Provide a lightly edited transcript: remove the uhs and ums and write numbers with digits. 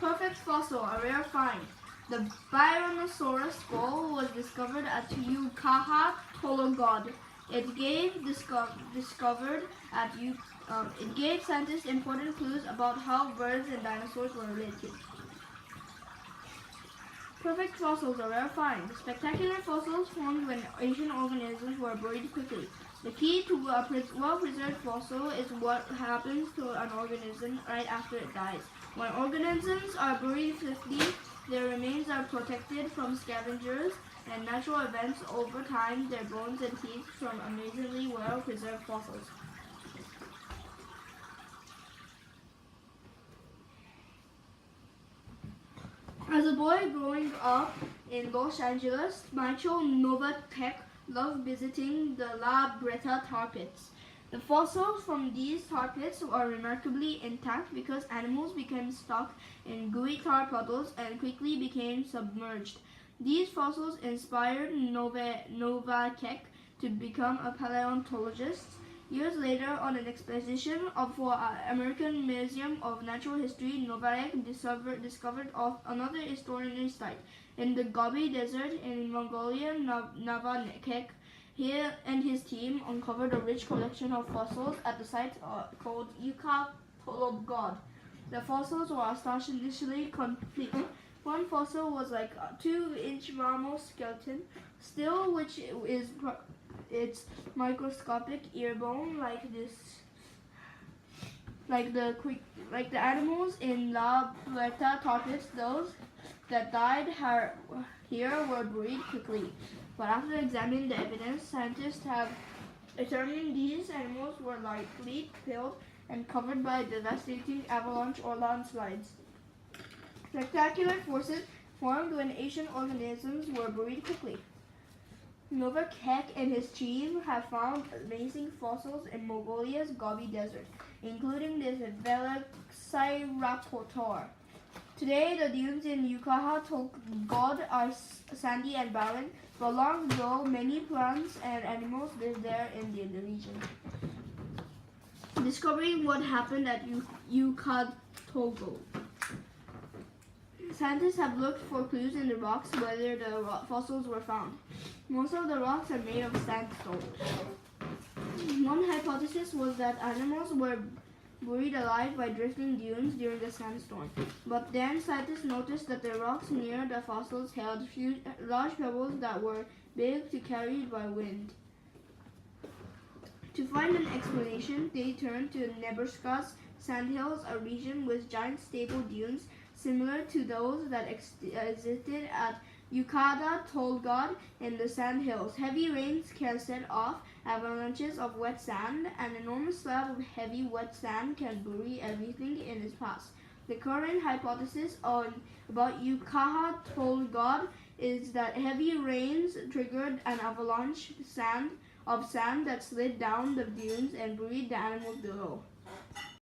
Perfect fossil, a rare find. The Byronosaurus skull was discovered at Yucca Tologod. It gave scientists important clues about how birds and dinosaurs were related. Perfect fossils, a rare find. Spectacular fossils formed when ancient organisms were buried quickly. The key to a well-preserved fossil is what happens to an organism right after it dies. When organisms are buried swiftly, their remains are protected from scavengers and natural events. Over time, their bones and teeth from amazingly well-preserved fossils. As a boy growing up in Los Angeles, Michael Novacek loved visiting the La Bretta tar pits. The fossils from these tar pits are remarkably intact because animals became stuck in gooey tar puddles and quickly became submerged. These fossils inspired Novacek to become a paleontologist. Years later, on an expedition for American Museum of Natural History, Novacek discovered another extraordinary site. In the Gobi Desert in Mongolia, Novacek he and his team uncovered a rich collection of fossils at the site called Yucca Tologod. The fossils were astonishingly complete. One fossil was like a 2-inch mammal skeleton, still, which is its microscopic ear bone, like the animals in La Puerta tar pits. Those that died here were buried quickly. But after examining the evidence, scientists have determined these animals were likely killed and covered by devastating avalanche or landslides. Spectacular forces formed when ancient organisms were buried quickly. Novacek and his team have found amazing fossils in Mongolia's Gobi Desert, including this Velociraptor. Today, the dunes in Yucca Tologod are sandy and barren, but long ago, many plants and animals lived there in the region. Discovering what happened at Yucca Tologod. Scientists have looked for clues in the rocks where the fossils were found. Most of the rocks are made of sandstone. One hypothesis was that animals were buried alive by drifting dunes during a sandstorm. But then scientists noticed that the rocks near the fossils held large pebbles that were big to carry by wind. To find an explanation, they turned to Nebraska's sandhills, a region with giant stable dunes similar to those that existed at Yucca Tologod in the sandhills. Heavy rains can set off avalanches of wet sand. An enormous slab of heavy wet sand can bury everything in its path. The current hypothesis about Yucca Tologod is that heavy rains triggered an avalanche of sand that slid down the dunes and buried the animals below.